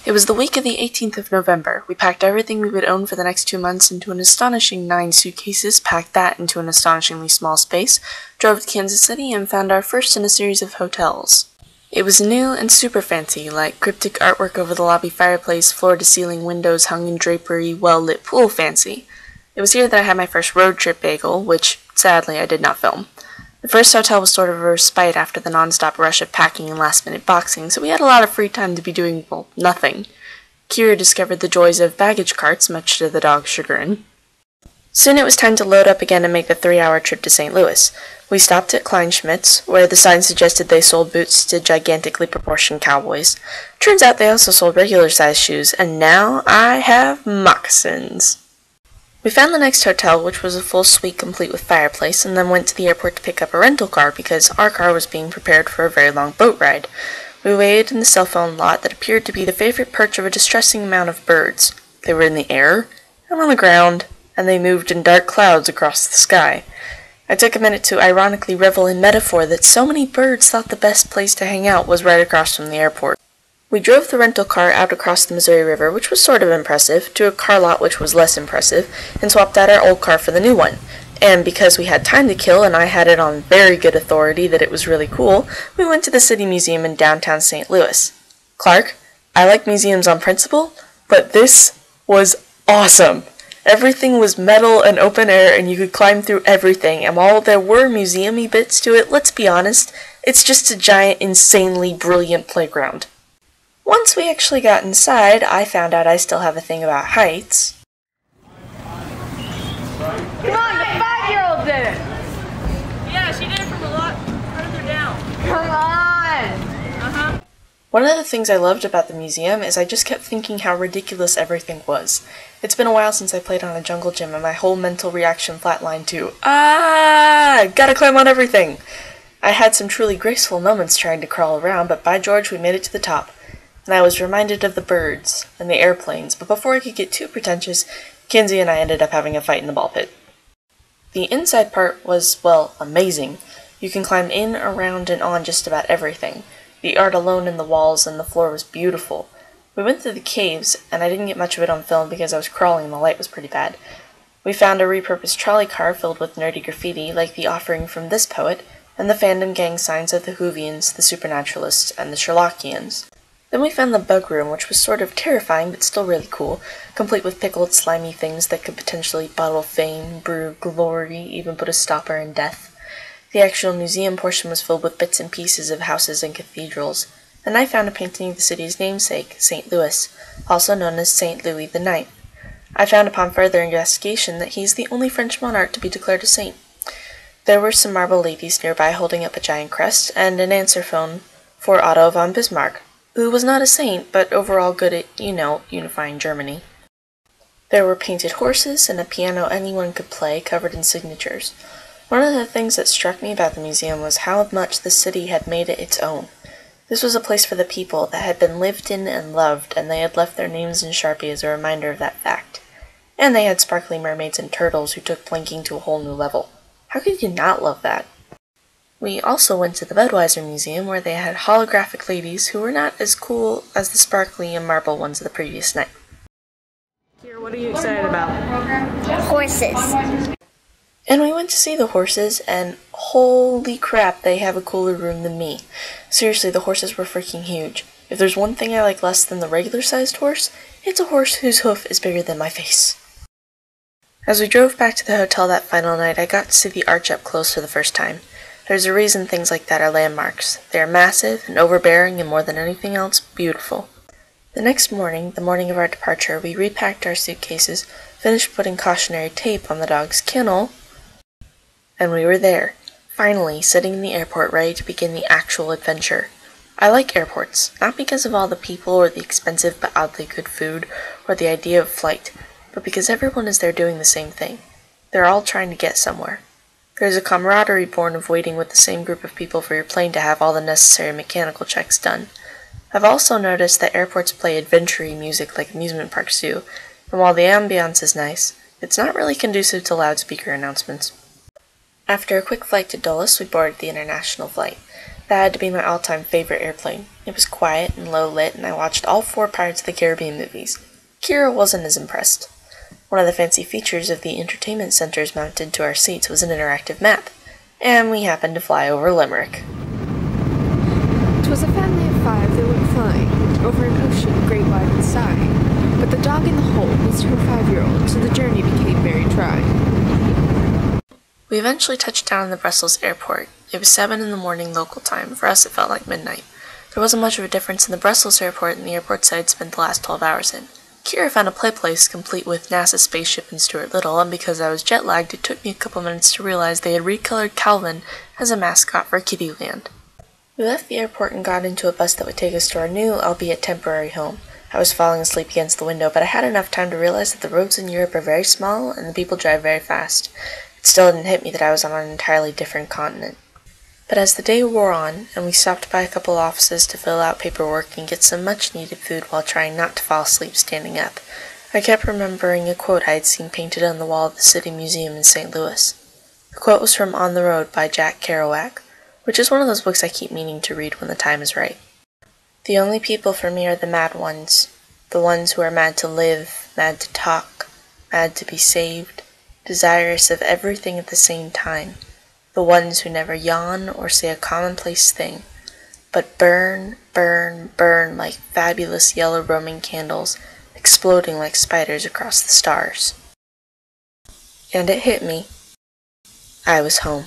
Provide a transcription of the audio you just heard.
It was the week of the 18th of November. We packed everything we would own for the next 2 months into an astonishing 9 suitcases, packed that into an astonishingly small space, drove to Kansas City, and found our first in a series of hotels. It was new and super fancy, like cryptic artwork over the lobby fireplace, floor-to-ceiling windows hung in drapery, well-lit pool fancy. It was here that I had my first road trip bagel, which, sadly, I did not film. The first hotel was sort of a respite after the non-stop rush of packing and last-minute boxing, so we had a lot of free time to be doing, well, nothing. Kira discovered the joys of baggage carts, much to the dog's chagrin. Soon it was time to load up again and make the 3-hour trip to St. Louis. We stopped at Kleinschmidt's, where the sign suggested they sold boots to gigantically proportioned cowboys. Turns out they also sold regular-sized shoes, and now I have moccasins. We found the next hotel, which was a full suite complete with fireplace, and then went to the airport to pick up a rental car because our car was being prepared for a very long boat ride. We waited in the cell phone lot that appeared to be the favorite perch of a distressing amount of birds. They were in the air, and on the ground, and they moved in dark clouds across the sky. I took a minute to ironically revel in metaphor that so many birds thought the best place to hang out was right across from the airport. We drove the rental car out across the Missouri River, which was sort of impressive, to a car lot which was less impressive, and swapped out our old car for the new one. And because we had time to kill, and I had it on very good authority that it was really cool, we went to the City Museum in downtown St. Louis. Clark, I like museums on principle, but this was awesome! Everything was metal and open air, and you could climb through everything, and while there were museum-y bits to it, let's be honest, it's just a giant, insanely brilliant playground. Once we actually got inside, I found out I still have a thing about heights. Come on, the 5-year-old did it! Yeah, she did it from a lot further down. Come on! Uh-huh. One of the things I loved about the museum is I just kept thinking how ridiculous everything was. It's been a while since I played on a jungle gym and my whole mental reaction flatlined to, gotta climb on everything! I had some truly graceful moments trying to crawl around, but by George we made it to the top. And I was reminded of the birds and the airplanes, but before I could get too pretentious, Kinsey and I ended up having a fight in the ball pit. The inside part was, well, amazing. You can climb in, around, and on just about everything. The art alone in the walls and the floor was beautiful. We went through the caves, and I didn't get much of it on film because I was crawling and the light was pretty bad. We found a repurposed trolley car filled with nerdy graffiti, like the offering from this poet, and the fandom gang signs of the Whovians, the Supernaturalists, and the Sherlockians. Then we found the bug room, which was sort of terrifying but still really cool, complete with pickled slimy things that could potentially bottle fame, brew glory, even put a stopper in death. The actual museum portion was filled with bits and pieces of houses and cathedrals, and I found a painting of the city's namesake, St. Louis, also known as St. Louis IX. I found upon further investigation that he's the only French monarch to be declared a saint. There were some marble ladies nearby holding up a giant crest, and an answer phone for Otto von Bismarck, who was not a saint, but overall good at, unifying Germany. There were painted horses and a piano anyone could play covered in signatures. One of the things that struck me about the museum was how much the city had made it its own. This was a place for the people that had been lived in and loved, and they had left their names in Sharpie as a reminder of that fact. And they had sparkly mermaids and turtles who took plinking to a whole new level. How could you not love that? We also went to the Budweiser Museum, where they had holographic ladies who were not as cool as the sparkly and marble ones of the previous night. Kira, what are you excited about? Horses. And we went to see the horses, and holy crap, they have a cooler room than me. Seriously, the horses were freaking huge. If there's one thing I like less than the regular-sized horse, it's a horse whose hoof is bigger than my face. As we drove back to the hotel that final night, I got to see the arch up close for the first time. There's a reason things like that are landmarks. They are massive and overbearing and more than anything else, beautiful. The next morning, the morning of our departure, we repacked our suitcases, finished putting cautionary tape on the dog's kennel, and we were there, finally sitting in the airport ready to begin the actual adventure. I like airports, not because of all the people or the expensive but oddly good food or the idea of flight, but because everyone is there doing the same thing. They're all trying to get somewhere. There's a camaraderie born of waiting with the same group of people for your plane to have all the necessary mechanical checks done. I've also noticed that airports play adventure-y music like amusement parks do, and while the ambiance is nice, it's not really conducive to loudspeaker announcements. After a quick flight to Dulles, we boarded the international flight. That had to be my all-time favorite airplane. It was quiet and low-lit, and I watched all 4 Pirates of the Caribbean movies. Kira wasn't as impressed. One of the fancy features of the entertainment centers mounted to our seats was an interactive map, and we happened to fly over Limerick. 'Twas a family of 5 that went flying over an ocean great wide and sighing, but the dog in the hold was her 5-year-old, so the journey became very trying. We eventually touched down in the Brussels airport. It was 7 in the morning local time. For us, it felt like midnight. There wasn't much of a difference in the Brussels airport and the airports I had spent the last 12 hours in. Kira found a play place complete with NASA's spaceship and Stuart Little, and because I was jet-lagged, it took me a couple minutes to realize they had recolored Calvin as a mascot for Kittyland. We left the airport and got into a bus that would take us to our new, albeit temporary, home. I was falling asleep against the window, but I had enough time to realize that the roads in Europe are very small and the people drive very fast. It still didn't hit me that I was on an entirely different continent. But as the day wore on, and we stopped by a couple offices to fill out paperwork and get some much-needed food while trying not to fall asleep standing up, I kept remembering a quote I had seen painted on the wall of the City Museum in St. Louis. The quote was from On the Road by Jack Kerouac, which is one of those books I keep meaning to read when the time is right. The only people for me are the mad ones, the ones who are mad to live, mad to talk, mad to be saved, desirous of everything at the same time, the ones who never yawn or say a commonplace thing, but burn, burn, burn like fabulous yellow Roman candles, exploding like spiders across the stars. And it hit me. I was home.